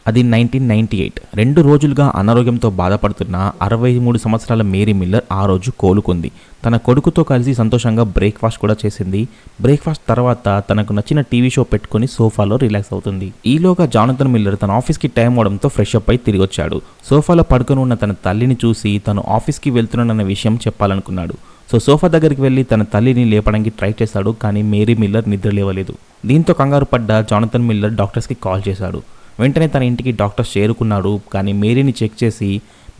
అది 1998. 2 రోజులుగా అనారోగ్యంతో బాధపడుతున్న 63 సంవత్సరాల మేరీ మిల్లర్ ఆ రోజు కోలుకుంది. తన కొడుకుతో కలిసి సంతోషంగా బ్రేక్ఫాస్ట్ కూడా చేసింది. బ్రేక్ఫాస్ట్ తర్వాత తనకు నచ్చిన టీవీ షో పెట్టుకుని సోఫాలో రిలాక్స్ అవుతుంది. ఈలోగా జానథన్ మిల్లర్ తన ఆఫీస్కి టైం అవడంతో ఫ్రెష్ అప్ అయి తిరిగి వచ్చాడు. సోఫాలో పడుకొని ఉన్న తన తల్లిని చూసి తను ఆఫీస్కి వెళ్తున్నానన్న విషయం చెప్పాలనుకున్నాడు. సోఫా దగ్గరికి వెళ్ళి తన తల్లిని లేపడానికి ట్రై చేశాడు. కానీ మేరీ మిల్లర్ నిద్ర లేవలేదు. దీంతో కంగారు పడ్డ జానథన్ మిల్లర్ డాక్టర్స్కి కాల్ చేశాడు. వెంటనే తన ఇంటికి డాక్టర్స్ చేరుకున్నాడు. కానీ మేరీని చెక్ చేసి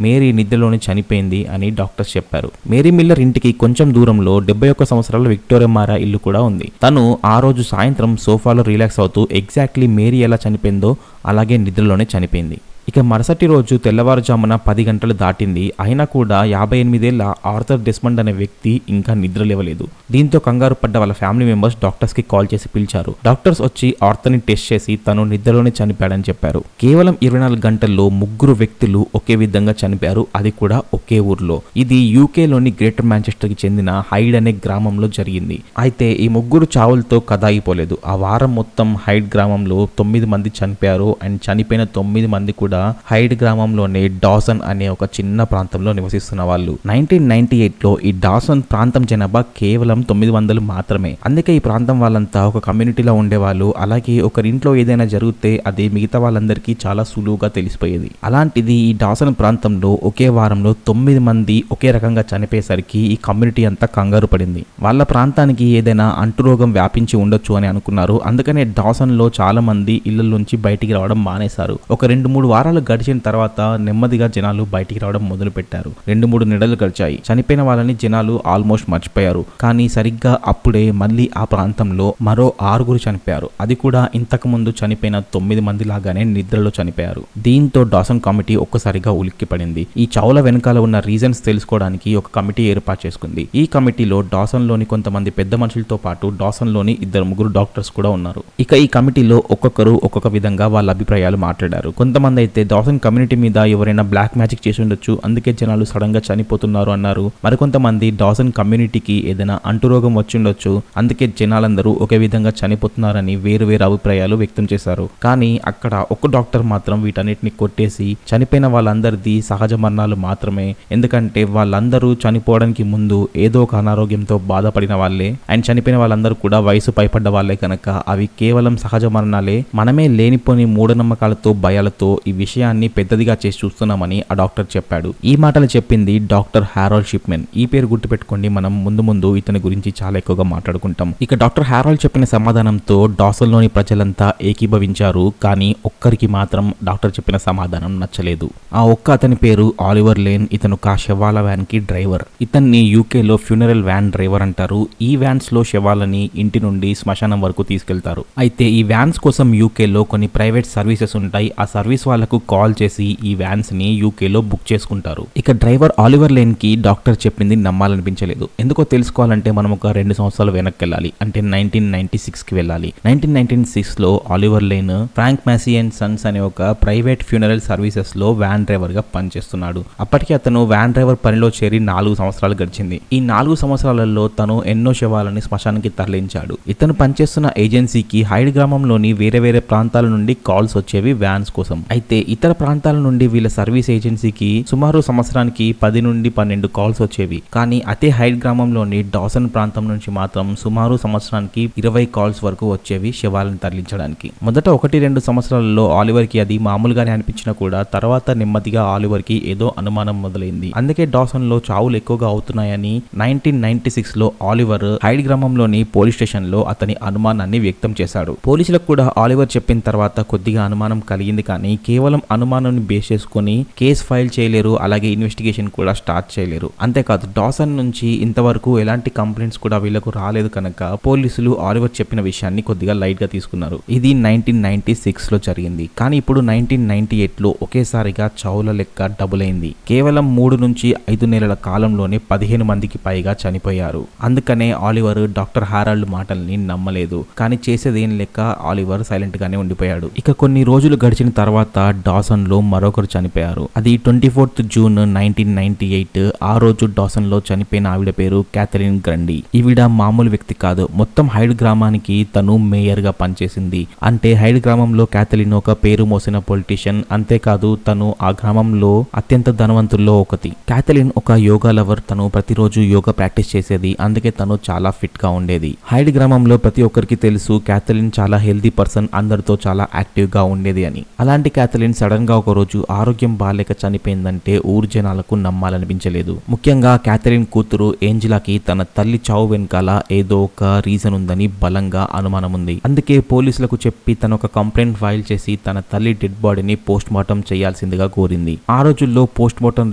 మేరీ నిద్రలోనే చనిపోయింది అని డాక్టర్స్ చెప్పారు. మేరీ మిల్లర్ ఇంటికి కొంచెం దూరంలో 71 సంవత్సరాల విక్టోరియా మారా ఇల్లు కూడా ఉంది. తను ఆ రోజు సాయంత్రం సోఫాలో రిలాక్స్ అవుతూ ఎగ్జాక్ట్లీ మేరీ ఎలా చనిపోయిందో అలాగే నిద్రలోనే చనిపోయింది. ఇక మరుసటి రోజు తెల్లవారుజామున 10 గంటలు దాటింది. అయినా కూడా 58 ఏళ్ల ఆర్థర్ డెస్మండ్ అనే వ్యక్తి ఇంకా నిద్ర లేవలేదు. దీంతో కంగారు పడ్డ వాళ్ళ ఫ్యామిలీ మెంబర్స్ డాక్టర్స్కి కాల్ చేసి పిలిచారు. డాక్టర్స్ వచ్చి ఆర్థర్ని టెస్ట్ చేసి తను నిద్రలోనే చనిపోయాడని చెప్పారు. కేవలం 24 గంటల్లో 3 వ్యక్తులు ఒకే విధంగా చనిపోయారు. అది కూడా ఒకే ఊర్లో. ఇది యూకేలోని గ్రేటర్ మాంచెస్టర్కి చెందిన హైడ్ అనే గ్రామంలో జరిగింది. అయితే ఈ 3 చావులతో కథ అయిపోలేదు. ఆ వారం మొత్తం హైడ్ గ్రామంలో 9 మంది చనిపోయారు. అండ్ చనిపోయిన 9 మంది కూడా హైడ్ గ్రామంలోనే డాసన్ అనే ఒక చిన్న ప్రాంతంలో నివసిస్తున్న వాళ్ళు. 1998లో ఈ డాసన్ ప్రాంతం జనాభా కేవలం 900 మాత్రమే. అందుకే ఈ ప్రాంతం వాళ్ళంతా ఒక కమ్యూనిటీలో ఉండేవాళ్ళు. అలాగే ఒకరింట్లో ఏదైనా జరిగితే అది మిగతా వాళ్ళందరికీ చాలా సులువుగా తెలిసిపోయేది. అలాంటిది ఈ డాసన్ ప్రాంతంలో ఒకే వారంలో 9 మంది ఒకే రకంగా చనిపోయేసరికి ఈ కమ్యూనిటీ అంతా కంగారు పడింది. వాళ్ళ ప్రాంతానికి ఏదైనా అంటురోగం వ్యాపించి ఉండొచ్చు అని అనుకున్నారు. అందుకనే డాసన్ లో చాలా మంది ఇళ్ల నుంచి బయటికి రావడం మానేశారు. ఒక 2-3 వారాలు గడిచిన తర్వాత నెమ్మదిగా జనాలు బయటికి రావడం మొదలు పెట్టారు. 2-3 నెలలు గడిచాయి. చనిపోయిన వాళ్ళని జనాలు ఆల్మోస్ట్ మర్చిపోయారు. కానీ సరిగ్గా అప్పుడే మళ్ళీ ఆ ప్రాంతంలో మరో 6 చనిపోయారు. అది కూడా ఇంతకు ముందు చనిపోయిన 9 మంది లాగానే నిద్రలో చనిపోయారు. దీంతో డాసన్ కమిటీ ఒక్కసారిగా ఉలిక్కిపడింది. ఈ చావుల వెనకాల ఉన్న రీజన్స్ తెలుసుకోవడానికి ఒక కమిటీ ఏర్పాటు చేసుకుంది. ఈ కమిటీలో డాసన్ లోని కొంతమంది పెద్ద మనుషులతో పాటు డాసన్ లోని 2-3 డాక్టర్స్ కూడా ఉన్నారు. ఇక ఈ కమిటీలో ఒక్కొక్కరు ఒక్కొక్క విధంగా వాళ్ళ అభిప్రాయాలు మాట్లాడారు. కొంతమంది అయితే డాసన్ కమ్యూనిటీ మీద ఎవరైనా బ్లాక్ మ్యాజిక్ చేసి ఉండొచ్చు, అందుకే జనాలు సడన్ గా చనిపోతున్నారు అన్నారు. మరికొంతమంది డాసన్ కమ్యూనిటీకి ఏదైనా అంటురోగం వచ్చిండొచ్చు, అందుకే జనాలందరూ ఒకే విధంగా చనిపోతున్నారని వేరు అభిప్రాయాలు వ్యక్తం చేశారు. కానీ అక్కడ ఒక డాక్టర్ మాత్రం వీటన్నిటిని కొట్టేసి చనిపోయిన వాళ్ళందరిది సహజ మరణాలు మాత్రమే, ఎందుకంటే వాళ్ళందరూ చనిపోవడానికి ముందు ఏదో ఒక అనారోగ్యంతో బాధపడిన వాళ్ళే, అండ్ చనిపోయిన వాళ్ళందరూ కూడా వయసు పైపడ్డ వాళ్ళే కనుక అవి కేవలం సహజ మరణాలే, మనమే లేనిపోని మూఢనమ్మకాలతో భయాలతో ఈ విషయాన్ని పెద్దదిగా చేసి చూస్తున్నామని ఆ డాక్టర్ చెప్పాడు. ఈ మాటలు చెప్పింది డాక్టర్ హారోల్డ్ షిప్మెన్. ఈ పేరు గుర్తుపెట్టుకోండి, మనం ముందు ఇతని గురించి చాలా ఎక్కువగా మాట్లాడుకుంటాం. ఇక డాక్టర్ హారోల్డ్ చెప్పిన సమాధానంతో డాసన్ లోని ప్రజలంతా ఏకీభవించారు. కానీ ఒక్కరికి మాత్రం డాక్టర్ చెప్పిన సమాధానం నచ్చలేదు. ఆ ఒక్క అతని పేరు ఆలివర్ లేన్. ఇతను ఒక శవాల వ్యాన్ కి డ్రైవర్. ఇతన్ని యూకేలో ఫ్యూనరల్ వ్యాన్ డ్రైవర్ అంటారు. ఈ వ్యాన్స్ లో శవాలని ఇంటి నుండి శ్మశానం వరకు తీసుకెళ్తారు. అయితే ఈ వ్యాన్స్ కోసం యూకేలో కొన్ని ప్రైవేట్ సర్వీసెస్ ఉంటాయి. ఆ సర్వీస్ వాళ్ళకు కాల్ చేసి ఈ వ్యాన్స్ ని యూకేలో బుక్ చేసుకుంటారు. ఇక డ్రైవర్ ఆలివర్ లేన్ కి డాక్టర్ చెప్పింది నమ్మాలనిపించలేదు. ఎందుకో తెలుసుకోవాలంటే మనం ఒక 2 సంవత్సరాలు వెనక్కి వెళ్ళాలి. అంటే 1996 కి వెళ్ళాలి. 1996 లో Oliver Lane Frank Massey and Sons అనే ఒక ప్రైవేట్ ఫ్యూనరల్ సర్వీసెస్ లో వ్యాన్ డ్రైవర్ గా పనిచేస్తున్నాడు. అప్పటికి అతను వ్యాన్ డ్రైవర్ పనిలో చేరి 4 సంవత్సరాలు గడిచింది. ఈ 4 సంవత్సరాలలో తను ఎన్నో శవాలని శ్మశానానికి తరలించాడు. ఇతను పనిచేస్తున్న ఏజెన్సీకి హైడ్ గ్రామంలోని వేరే ప్రాంతాల నుండి కాల్స్ వచ్చేవి వ్యాన్స్ కోసం. అయితే ఇతర ప్రాంతాల నుండి వీళ్ళ సర్వీస్ ఏజెన్సీకి సుమారు సంవత్సరానికి 10 నుండి 12 కాల్స్ వచ్చేవి. కానీ అదే హైడ్ గ్రామంలోని డాసన్ ప్రాంతం నుంచి మాత్రం సుమారు సంవత్సరానికి 20 కాల్స్ వరకు వచ్చేవి శవాలను తరలించడానికి. మొదట 1-2 సంవత్సరాలలో ఆలివర్ కి అది మామూలుగానే అనిపించినా కూడా తర్వాత నెమ్మదిగా ఆలివర్ కి ఏదో అనుమానం మొదలైంది. అందుకే డాసన్ లో చావులు ఎక్కువగా అవుతున్నాయని 1996 లో ఆలివర్ హైడ్ గ్రామంలోని పోలీస్ స్టేషన్ లో అతని అనుమానాన్ని వ్యక్తం చేశాడు. పోలీసులకు కూడా ఆలివర్ చెప్పిన తర్వాత కొద్దిగా అనుమానం కలిగింది. కానీ కేవలం అనుమానాన్ని బేస్ చేసుకుని కేసు ఫైల్ చేయలేరు, అలాగే ఇన్వెస్టిగేషన్ కూడా స్టార్ట్ చేయలేరు. అంతేకాదు డాసన్ నుంచి ఇంతవరకు ఎలాంటి కంప్లైంట్స్ కూడా వీళ్ళకు రాలేదు కనుక పోలీసులు ఆలివర్ చెప్పిన విషయాన్ని కొద్దిగా లైట్ గా తీసుకున్నారు. ఇది 1996 లో జరిగింది. కానీ ఇప్పుడు 1998 లో ఒకేసారిగా చావుల లెక్క డబుల్ అయింది. కేవలం 3 నుంచి 5 నెలల కాలంలోనే 15 మందికి పైగా చనిపోయారు. అందుకనే ఆలివర్ డాక్టర్ హారాల్డ్ మాటల్ని నమ్మలేదు. కానీ చేసేదేం లెక్క ఆలివర్ సైలెంట్ గానే ఉండిపోయాడు. ఇక కొన్ని రోజులు గడిచిన తర్వాత డాసన్ లో మరొకరు చనిపోయారు. అది 24th జూన్ 1998. ఆ రోజు డాసన్ లో చనిపోయిన ఆవిడ పేరు క్యాథరిన్ గ్రండీ. ఈవిడ మామూలు వ్యక్తి కాదు. మొత్తం హైడ్ గ్రామానికి తను మేయర్ గా పనిచేసింది. అంటే హైడ్ గ్రామంలో క్యాథరిన్ ఒక పేరు మోసిన పొలిటీషియన్. అంతేకాదు తను ఆ గ్రామంలో అత్యంత ధనవంతుల్లో ఒకటి. క్యాథరిన్ ఒక యోగా లవర్. తను ప్రతిరోజు యోగా ప్రాక్టీస్ చేసేది. అందుకే తను చాలా ఫిట్ గా ఉండేది. హైడ్ గ్రామంలో ప్రతి ఒక్కరికి తెలుసు క్యాథరిన్ చాలా హెల్తీ పర్సన్, అందరితో చాలా యాక్టివ్ గా ఉండేది అని. అలాంటి క్యాథరిన్ సడన్ గా ఒక రోజు ఆరోగ్యం బాలేక చనిపోయిందంటే ఊరు జనాలకు నమ్మాలనిపించలేదు. ముఖ్యంగా క్యాథరిన్ కూతురు ఏంజిలాకి తన తల్లి చావు వెనకాల ఏదో ఒక రీజన్ ఉందని బలంగా అనుమానం ఉంది. అందుకే పోలీసులకు చెప్పి తన ఒక కంప్లైంట్ ఫైల్ చేసి తన తల్లి డెడ్ బాడీని పోస్ట్ మార్టం చేయాల్సిందిగా కోరింది. ఆ రోజుల్లో పోస్ట్ మార్టం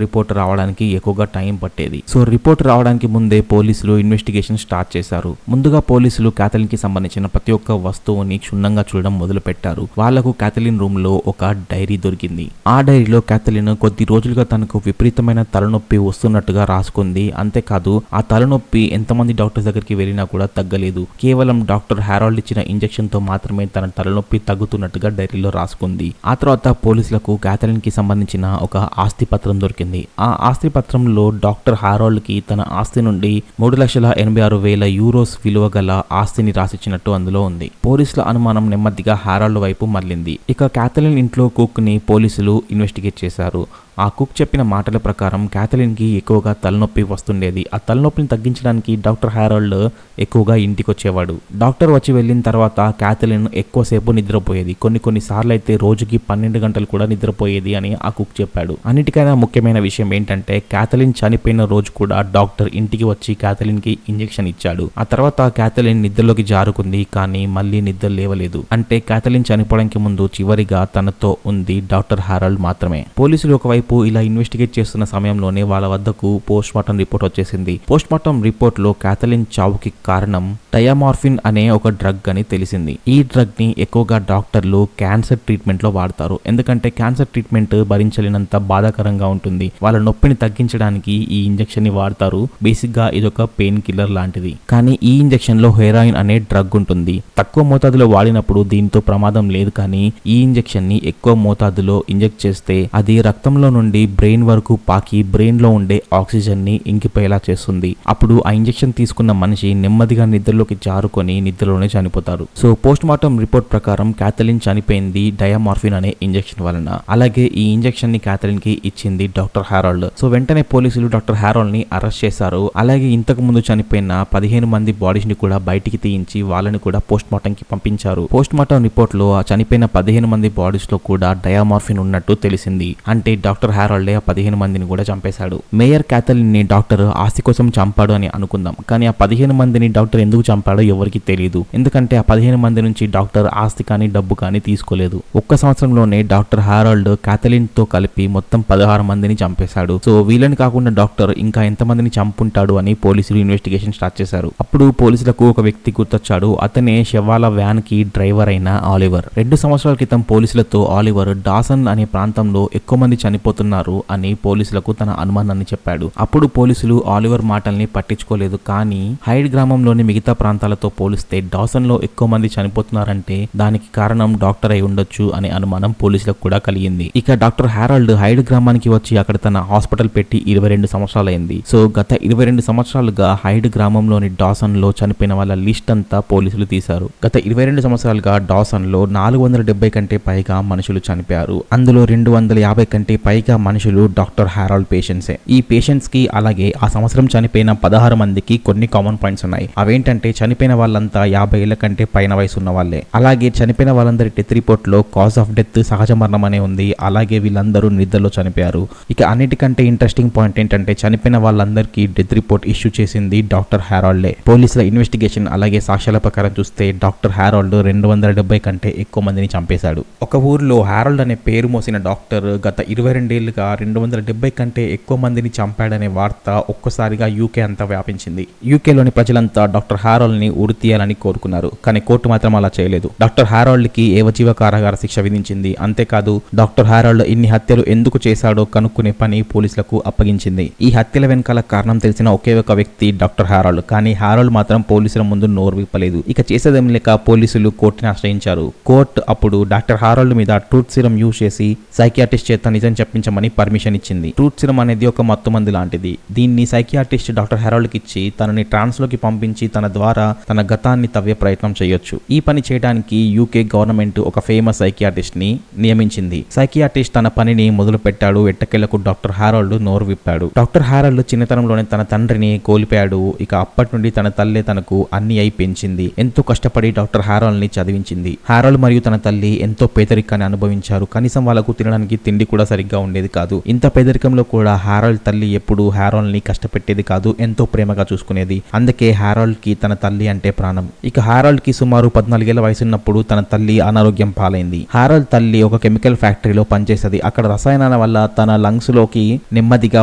రిపోర్ట్ రావడానికి ఎక్కువగా టైం పట్టేది. సో రిపోర్ట్ రావడానికి ముందే పోలీసులు ఇన్వెస్టిగేషన్ స్టార్ట్ చేశారు. ముందుగా పోలీసులు క్యాథరిన్ కి సంబంధించిన ప్రతి ఒక్క వస్తువుని క్షుణ్ణంగా చూడడం మొదలు పెట్టారు. వాళ్లకు క్యాథరిన్ రూమ్ లో ఒక డైరీ దొరికింది. ఆ డైరీలో క్యాథరిన్ కొద్ది రోజులుగా తనకు విపరీతమైన తలనొప్పి వస్తున్నట్టుగా రాసుకుంది. అంతేకాదు ఆ తలనొప్పి ఎంతమంది డాక్టర్స్ దగ్గరికి వెళ్ళినా కూడా తగ్గలేదు. కేవలం డాక్టర్ హారాల్డ్ ఇచ్చిన ఇంజెక్షన్ తో మాత్రమే తన తలనొప్పి తగ్గుతున్నట్టుగా డైరీలో రాసుకుంది. ఆ తర్వాత పోలీసులకు క్యాథరిన్ కి సంబంధించిన ఒక ఆస్తి పత్రం దొరికింది. ఆ ఆస్తి పత్రంలో డాక్టర్ హారాల్డ్ కి తన ఆస్తి నుండి 3,86,000 యూరోస్ విలువ గల ఆస్తిని రాసిచ్చినట్టు అందులో ఉంది. పోలీసుల అనుమానం నెమ్మదిగా హారాల్డ్ వైపు మళ్ళింది. ఇక క్యాథరిన్ ఇంట్లో కుక్ ని పోలీసులు ఇన్వెస్టిగేట్ చేశారు. ఆ కుక్ చెప్పిన మాటల ప్రకారం క్యాథరిన్ కి ఎక్కువగా తలనొప్పి వస్తుండేది. ఆ తలనొప్పిని తగ్గించడానికి డాక్టర్ హారాల్డ్ ఎక్కువగా ఇంటికి వచ్చేవాడు. డాక్టర్ వచ్చి వెళ్ళిన తర్వాత క్యాథరిన్ ఎక్కువసేపు నిద్రపోయేది. కొన్ని సార్లు అయితే రోజుకి 12 గంటలు కూడా నిద్రపోయేది అని ఆ కుక్ చెప్పాడు. అన్నిటికైనా ముఖ్యమైన విషయం ఏంటంటే క్యాథరిన్ చనిపోయిన రోజు కూడా డాక్టర్ ఇంటికి వచ్చి క్యాథరిన్ కి ఇంజెక్షన్ ఇచ్చాడు. ఆ తర్వాత క్యాథరిన్ నిద్రలోకి జారుకుంది, కానీ మళ్ళీ నిద్ర లేవలేదు. అంటే క్యాథరిన్ చనిపోవడానికి ముందు చివరిగా తనతో ఉంది డాక్టర్ హారాల్డ్ మాత్రమే. పోలీసులు ఒకవైపు ఇలా ఇన్వెస్టిగేట్ చేస్తున్న సమయంలోనే వాళ్ళ వద్దకు పోస్ట్ మార్టం రిపోర్ట్ వచ్చేసింది. పోస్ట్ మార్టం రిపోర్ట్ లో క్యాథరిన్ చావుకి కారణం డయామార్ఫిన్ అనే ఒక డ్రగ్ అని తెలిసింది. ఈ డ్రగ్ ని ఎక్కువగా డాక్టర్లు క్యాన్సర్ ట్రీట్మెంట్ లో వాడతారు. ఎందుకంటే క్యాన్సర్ ట్రీట్మెంట్ భరించలేనంత బాధాకరంగా ఉంటుంది. వాళ్ళ నొప్పిని తగ్గించడానికి ఈ ఇంజెక్షన్ ని వాడతారు. బేసిక్ గా ఇదొక పెయిన్ కిల్లర్ లాంటిది. కానీ ఈ ఇంజెక్షన్ లో హెరాయిన్ అనే డ్రగ్ ఉంటుంది. తక్కువ మోతాదులో వాడినప్పుడు దీంతో ప్రమాదం లేదు, కానీ ఈ ఇంజెక్షన్ ని ఎక్కువ మోతాదులో ఇంజెక్ట్ చేస్తే అది రక్తంలో నుండి బ్రెయిన్ వరకు పాకి బ్రెయిన్ లో ఉండే ఆక్సిజన్ ని ఇంకిపోయేలా చేస్తుంది. అప్పుడు ఆ ఇంజెక్షన్ తీసుకున్న మనిషి నెమ్మదిగా నిద్రలోకి జారుకొని నిద్రలోనే చనిపోతారు. సో పోస్ట్ మార్టం రిపోర్ట్ ప్రకారం క్యాథరిన్ చనిపోయింది డయామార్ఫిన్ అనే ఇంజెక్షన్ వలన. అలాగే ఈ ఇంజెక్షన్ ని క్యాథరిన్ కి ఇచ్చింది డాక్టర్ హారాల్డ్. సో వెంటనే పోలీసులు డాక్టర్ హారాల్డ్ ని అరెస్ట్ చేశారు. అలాగే ఇంతకు ముందు చనిపోయిన 15 మంది బాడీస్ ని కూడా బయటికి తీయించి వాళ్ళని కూడా పోస్ట్ మార్టం కి పంపించారు. పోస్ట్ మార్టం రిపోర్ట్ లో ఆ చనిపోయిన 15 మంది బాడీస్ లో కూడా డయామార్ఫిన్ ఉన్నట్టు తెలిసింది. అంటే డాక్టర్ హారాల్డ్ ఆ 15 మందిని కూడా చంపేశాడు. మేయర్ క్యాథరిన్ ని డాక్టర్ ఆస్తి కోసం చంపాడు అని అనుకుందాం, కానీ ఆ 15 మందిని డాక్టర్ ఎందుకు చంపాడో ఎవరికి తెలియదు. ఎందుకంటే ఆ 15 మంది నుంచి డాక్టర్ ఆస్తి కానీ డబ్బు కానీ తీసుకోలేదు. ఒక్క సంవత్సరంలోనే డాక్టర్ హారాల్డ్ క్యాథరిన్ తో కలిపి మొత్తం 16 మందిని చంపేశాడు. సో వీళ్ళని కాకుండా డాక్టర్ ఇంకా ఎంతమందిని చంపుంటాడు అని పోలీసులు ఇన్వెస్టిగేషన్ స్టార్ట్ చేశారు. అప్పుడు పోలీసులకు ఒక వ్యక్తి గుర్తొచ్చాడు. అతనే శవాల వ్యాన్ కి డ్రైవర్ అయిన ఆలివర్. 2 సంవత్సరాల క్రితం పోలీసులతో ఆలివర్ డాసన్ అనే ప్రాంతంలో ఎక్కువ మంది చనిపోతున్నారు అని పోలీసులకు తన అనుమానాన్ని చెప్పాడు. అప్పుడు పోలీసులు ఆలివర్ మాటల్ని పట్టించుకోలేదు. కానీ హైడ్ గ్రామంలోని మిగతా ప్రాంతాలతో పోలిస్తే డాసన్ లో ఎక్కువ మంది చనిపోతున్నారంటే దానికి కారణం డాక్టర్ అయి ఉండొచ్చు అనే అనుమానం పోలీసులకు కూడా కలిగింది. ఇక డాక్టర్ హారాల్డ్ హైడ్ గ్రామానికి వచ్చి అక్కడ తన హాస్పిటల్ పెట్టి 22 సంవత్సరాలైంది. సో గత 22 సంవత్సరాలుగా హైడ్ గ్రామంలోని డాసన్ లో చనిపోయిన వాళ్ళ లిస్ట్ అంతా పోలీసులు తీశారు. గత 22 సంవత్సరాలుగా డాసన్ లో 470 కంటే పైగా మనుషులు చనిపోయారు. అందులో 250 కంటే పైగా మనుషులు డాక్టర్ హారాల్డ్ పేషెంట్సే. ఈ పేషెంట్స్ కి అలాగే ఆ సంవత్సరం చనిపోయిన 16 మందికి కొన్ని కామన్ పాయింట్స్ ఉన్నాయి. అవేంటంటే చనిపోయిన వాళ్ళంతా 50 ఏళ్ల కంటే పైన వయసు ఉన్న వాళ్ళే. అలాగే చనిపోయిన వాళ్ళందరి డెత్ రిపోర్ట్ లో కాజ్ ఆఫ్ డెత్ సహజ మరణం అనే ఉంది. అలాగే వీళ్ళందరూ నిద్రలో చనిపోయారు. ఇక అన్నిటికంటే ఇంట్రెస్టింగ్ పాయింట్ ఏంటంటే చనిపోయిన వాళ్ళందరికీ డెత్ రిపోర్ట్ ఇష్యూ చేసింది డాక్టర్ హారాల్డే. పోలీసుల ఇన్వెస్టిగేషన్ అలాగే సాక్ష్యాల ప్రకారం చూస్తే డాక్టర్ హారాల్డ్ 270 కంటే ఎక్కువ మందిని చంపేశాడు. ఒక ఊర్లో హారాల్డ్ అనే పేరు మోసిన డాక్టర్ గత 22 2 ఏళ్లుగా 270 కంటే ఎక్కువ మందిని చంపాడనే వార్త ఒక్కసారిగా యూకే అంతా వ్యాపించింది. యూకేలోని ప్రజలంతా డాక్టర్ హారోల్డ్ ని ఉరి తీయాలని కోరుకున్నారు. కానీ కోర్టు మాత్రం అలా చేయలేదు. డాక్టర్ హారోల్డ్ కి యావజ్జీవ కారాగార శిక్ష విధించింది. అంతేకాదు డాక్టర్ హారోల్డ్ ఇన్ని హత్యలు ఎందుకు చేశాడో కనుక్కునే పని పోలీసులకు అప్పగించింది. ఈ హత్యల వెనకాల కారణం తెలిసిన ఒకే ఒక వ్యక్తి డాక్టర్ హారోల్డ్. కానీ హారోల్డ్ మాత్రం పోలీసుల ముందు నోరు విప్పలేదు. ఇక చేసేదేం లేక పోలీసులు కోర్టుని ఆశ్రయించారు. కోర్టు అప్పుడు డాక్టర్ హారోల్డ్ మీద ట్రూత్ సీరం యూజ్ చేసి సైకియాట్రిస్ట్ చేత నిజం చెప్పించమని పర్మిషన్ ఇచ్చింది. ట్రూత్ సీరం అనేది ఒక మత్తుమందు లాంటిది. దీన్ని సైకియాట్రిస్ట్ డాక్టర్ హారోల్డ్ కి ఇచ్చి తనని ట్రాన్స్ లోకి పంపించి తన ద్వారా తన గతాన్ని తవ్వే ప్రయత్నం చేయొచ్చు. ఈ పని చేయడానికి యూకే గవర్నమెంట్ ఒక ఫేమస్ సైకియాట్రిస్ట్ ని నియమించింది. సైకియాట్రిస్ట్ తన పనిని మొదలు పెట్టాడు. ఎట్టకేలకు డాక్టర్ హారోల్డ్ నోరు విప్పాడు. డాక్టర్ హారోల్డ్ చిన్నతనంలోనే తన తండ్రిని కోల్పోయాడు. ఇక అప్పటి నుండి తన తల్లి తనకు అన్ని అయి పెంచింది. ఎంతో కష్టపడి డాక్టర్ హారోల్డ్ ని చదివించింది. హారోల్డ్ మరియు తన తల్లి ఎంతో పేదరికాన్ని అనుభవించారు. కనీసం వాళ్ళకు తినడానికి తిండి కూడా సరిగ్గా ఉండేది కాదు. ఇంత పేదరికంలో కూడా హారోల్డ్ తల్లి ఎప్పుడు హారోల్డ్ ని కష్టపెట్టేది కాదు. ఎంతో ప్రేమగా చూసుకునేది. అందుకే హారోల్డ్ కి తన తల్లి అంటే ప్రాణం. ఇక హారోల్డ్ కి సుమారు 14 ఏళ్ల వయసున్నప్పుడు తన తల్లి అనారోగ్యం పాలైంది. హారోల్డ్ తల్లి ఒక కెమికల్ ఫ్యాక్టరీలో పనిచేసేది. అక్కడ రసాయనాల వల్ల తన లంగ్స్ లోకి నెమ్మదిగా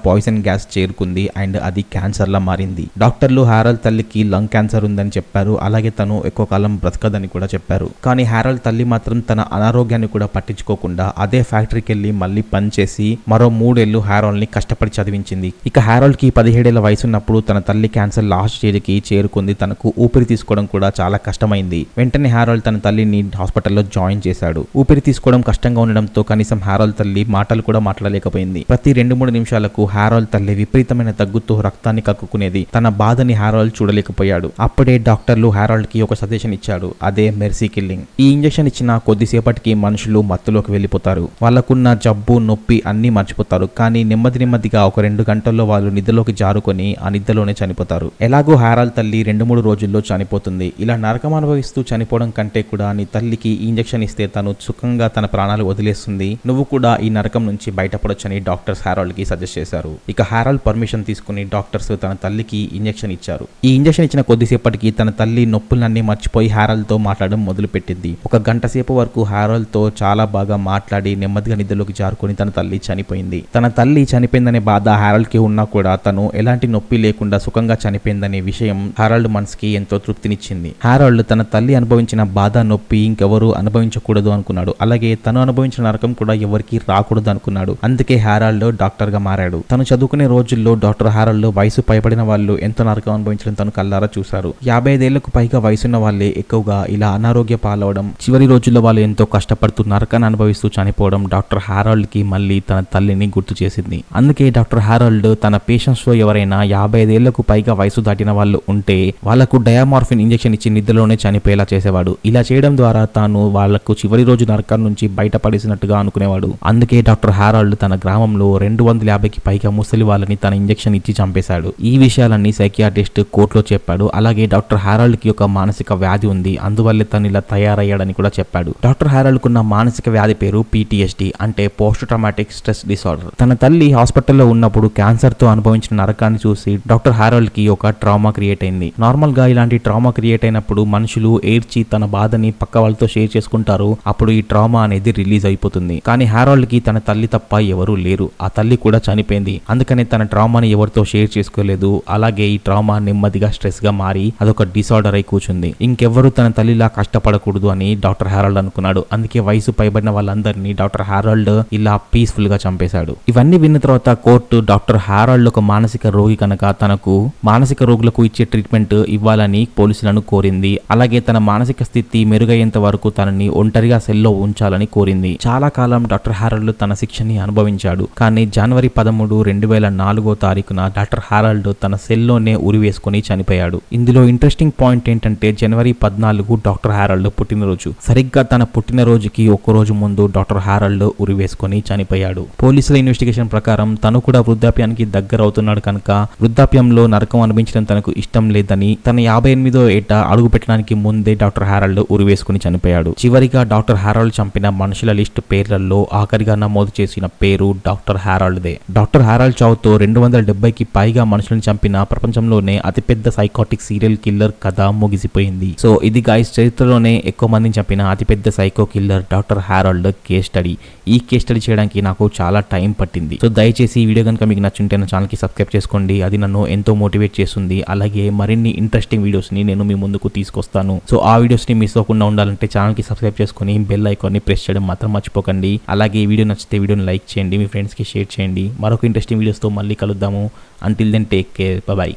పాయిజన్ గ్యాస్ చేరుకుంది అండ్ అది క్యాన్సర్ లా మారింది. డాక్టర్లు హారోల్డ్ తల్లికి లంగ్ క్యాన్సర్ ఉందని చెప్పారు. అలాగే తను ఎక్కువ కాలం బ్రతకదని కూడా చెప్పారు. కానీ హారోల్డ్ తల్లి మాత్రం తన అనారోగ్యాన్ని కూడా పట్టించుకోకుండా అదే ఫ్యాక్టరీకి వెళ్లి మళ్ళీ పనిచేసి మరో 3 ఏళ్లు హారోల్డ్ ని కష్టపడి చదివించింది. ఇక హారోల్డ్ కి 17 ఏళ్ల వయసున్నప్పుడు తన తల్లి క్యాన్సర్ లాస్ట్ స్టేజ్ కి చేరుకుంది. తనకు ఊపిరి తీసుకోవడం కూడా చాలా కష్టమైంది. వెంటనే హారోల్డ్ తన తల్లిని హాస్పిటల్లో జాయిన్ చేశాడు. ఊపిరి తీసుకోవడం కష్టంగా ఉండడంతో కనీసం హారోల్డ్ తల్లి మాటలు కూడా మాట్లాడలేకపోయింది. ప్రతి 2-3 నిమిషాలకు హారోల్డ్ తల్లి విపరీతమైన దగ్గుతో రక్తాన్ని కక్కుకునేది. తన బాధని హారోల్డ్ చూడలేకపోయాడు. అప్పుడే డాక్టర్లు హారోల్డ్ కి ఒక సజెషన్ ఇచ్చాడు. అదే మెర్సీ కిల్లింగ్. ఈ ఇంజెక్షన్ ఇచ్చిన కొద్దిసేపటికి మనుషులు మత్తులోకి వెళ్ళిపోతారు. వాళ్ళకున్న జబ్బు నొప్పి అన్ని మర్చిపోతారు. కానీ నెమ్మదిగా ఒక 2 గంటల్లో వాళ్ళు నిద్రలోకి జారుకొని ఆ నిద్రలోనే చనిపోతారు. ఎలాగో హారోల్డ్ తల్లి 2-3 రోజుల్లో చనిపోతుంది. ఇలా నరకం అనుభవిస్తూ చనిపోవడం కంటే కూడా నీ తల్లికి ఇంజెక్షన్ ఇస్తే తను సుఖంగా తన ప్రాణాలు వదిలేస్తుంది. నువ్వు కూడా ఈ నరకం నుంచి బయటపడొచ్చని డాక్టర్స్ హారోల్డ్ కి సజెస్ట్ చేశారు. ఇక హారోల్డ్ పర్మిషన్ తీసుకుని డాక్టర్స్ తన తల్లికి ఇంజెక్షన్ ఇచ్చారు. ఈ ఇంజెక్షన్ ఇచ్చిన కొద్దిసేపటికి తన తల్లి నొప్పులన్నీ మర్చిపోయి హారోల్డ్ తో మాట్లాడడం మొదలు పెట్టింది. ఒక గంట సేపు వరకు హారోల్డ్ తో చాలా బాగా మాట్లాడి నెమ్మదిగా నిద్రలోకి జారుకొని తన తల్లి చనిపోయింది. తన తల్లి చనిపోయిందనే బాధ హారోల్డ్ కి ఉన్నా కూడా తను ఎలాంటి నొప్పి లేకుండా సుఖంగా చనిపోయిందనే విషయం హారోల్డ్ మనసుకి ఎంతో తృప్తినిచ్చింది. హారోల్డ్ తన తల్లి అనుభవించిన బాధ నొప్పి ఇంకెవరు అనుభవించకూడదు అనుకున్నాడు. అలాగే తను అనుభవించిన నరకం కూడా ఎవరికి రాకూడదు అనుకున్నాడు. అందుకే హారోల్డ్ డాక్టర్ గా మారాడు. తను చదువుకునే రోజుల్లో డాక్టర్ హారోల్డ్ వయసు పైబడిన వాళ్ళు ఎంతో నరకం అనుభవించడం తను కళ్ళారా చూశారు. 55 ఏళ్లకు పైగా వయసున్న వాళ్ళే ఎక్కువగా ఇలా అనారోగ్య పాలవడం, చివరి రోజుల్లో వాళ్ళు ఎంతో కష్టపడుతూ నరకాన్ని అనుభవిస్తూ చనిపోవడం డాక్టర్ హారోల్డ్ కి మళ్ళీ తన తల్లిని గుర్తు చేసింది. అందుకే డాక్టర్ హారోల్డ్ తన పేషెంట్స్ లో ఎవరైనా 55 ఏళ్లకు పైగా వయసు దాటిన వాళ్ళు ఉంటే వాళ్లకు డయామార్ఫిన్ ఇంజెక్షన్ ఇచ్చి నిద్రలోనే చనిపోయేలా చేసేవాడు. ఇలా చేయడం ద్వారా తాను వాళ్లకు చివరి రోజు నరకం నుంచి బయటపడేసినట్టుగా అనుకునేవాడు. అందుకే డాక్టర్ హారోల్డ్ తన గ్రామంలో 250కి పైగా ముసలి వాళ్ళని తన ఇంజెక్షన్ ఇచ్చి చంపేశాడు. ఈ విషయాలన్నీ సైకియాట్రిస్ట్ కోర్టులో చెప్పాడు. అలాగే డాక్టర్ హారోల్డ్ కి ఒక మానసిక వ్యాధి ఉంది, అందువల్లే తను ఇలా తయారయ్యాడని కూడా చెప్పాడు. డాక్టర్ హారోల్డ్ కున్న మానసిక వ్యాధి పేరు PTSD అంటే పోస్ట్ ట్రామాటిక్ స్ట్రెస్ డిసార్డర్. తన తల్లి హాస్పిటల్లో ఉన్నప్పుడు క్యాన్సర్ తో అనుభవించిన నరకాన్ని చూసి డాక్టర్ హారోల్డ్ కి ఒక ట్రామా క్రియేట్ అయింది. నార్మల్ గా ఇలాంటి ట్రామా క్రియేట్ అయినప్పుడు మనుషులు ఏడ్చి తన బాధని పక్క వాళ్ళతో షేర్ చేసుకుంటారు. అప్పుడు ఈ ట్రామా అనేది రిలీజ్ అయిపోతుంది. కానీ హారోల్డ్ కి తన తల్లి తప్ప ఎవరూ లేరు. ఆ తల్లి కూడా చనిపోయింది. అందుకనే తన ట్రామాని ఎవరితో షేర్ చేసుకోలేదు. అలాగే ఈ ట్రామా నెమ్మదిగా స్ట్రెస్ గా మారి అదొక డిసార్డర్ అయి కూర్చుంది. ఇంకెవ్వరు తన తల్లిలా కష్టపడకూడదు అని డాక్టర్ హారోల్డ్ అనుకున్నాడు. అందుకే వయసు పైబడిన వాళ్ళందరినీ డాక్టర్ హారోల్డ్ ఇలా పీస్ఫుల్ గా చంపేశాడు. ఇవన్నీ విన్న తర్వాత కోర్టు డాక్టర్ హారోల్డ్ ఒక మానసిక రోగి కనుక తనకు మానసిక రోగులకు ఇచ్చే ట్రీట్మెంట్ ఇవ్వాలని పోలీసులను కోరింది. అలాగే తన మానసిక స్థితి మెరుగయ్యేంత వరకు తనని ఒంటరిగా సెల్లో ఉంచాలని కోరింది. చాలా కాలం డాక్టర్ హారోల్డ్ తన శిక్షని అనుభవించాడు. కానీ జనవరి 13, 2004 డాక్టర్ హారోల్డ్ తన సెల్లోనే ఉరి వేసుకుని చనిపోయాడు. ఇందులో ఇంట్రెస్టింగ్ పాయింట్ ఏంటంటే జనవరి 14 డాక్టర్ హారోల్డ్ పుట్టినరోజు. సరిగ్గా తన పుట్టినరోజుకి ఒక్కరోజు ముందు డాక్టర్ హారోల్డ్ ఉరి వేసుకుని చనిపోయాడు. పోలీసుల ఇన్వెస్టిగేషన్ ప్రకారం తను కూడా వృద్ధాప్యానికి దగ్గర అవుతున్నాడు కనుక వృద్ధాప్యంలో నరకం అనిపించడం తనకు ఇష్టం లేదని తన 58వ ఏట అడుగు పెట్టడానికి ముందే డాక్టర్ హారోల్డ్ ఉరి వేసుకుని చనిపోయాడు. చివరిగా డాక్టర్ హారోల్డ్ చంపిన మనుషుల లిస్టు పేర్లలో ఆఖరిగా నమోదు చేసిన పేరు డాక్టర్ హారోల్డ్దే. డాక్టర్ హారోల్డ్ చావుతో 270కి పైగా మనుషులను చంపిన ప్రపంచంలోనే అతిపెద్ద సైకోటిక్ సీరియల్ కిల్లర్ కథ ముగిసిపోయింది. సో ఇది గైస్ చరిత్రలోనే ఎక్కువ మందిని చంపిన అతిపెద్ద psycho killer doctor Harold case study. ఈ కేస్ స్టడీ చేయడానికి నాకు చాలా టైం పట్టింది. సో దయచేసి ఈ వీడియో కనుక మీకు నచ్చుంటే నా ఛానల్కి సబ్స్క్రైబ్ చేసుకోండి. అది నన్ను ఎంతో మోటివేట్ చేస్తుంది. అలాగే మరిన్ని ఇంట్రెస్టింగ్ వీడియోస్ని నేను మీ ముందుకు తీసుకొస్తాను. సో ఆ వీడియోస్ని మిస్ అవ్వకుండా ఉండాలంటే ఛానల్కి సబ్స్క్రైబ్ చేసుకొని బెల్ ఐకాన్ని ప్రెస్ చేయడం మాత్రం మర్చిపోకండి. అలాగే ఈ వీడియో నచ్చితే వీడియోని లైక్ చేయండి, మీ ఫ్రెండ్స్కి షేర్ చేయండి. మరొక ఇంట్రెస్టింగ్ వీడియోస్తో మళ్ళీ కలుద్దాము. Until then take care, by.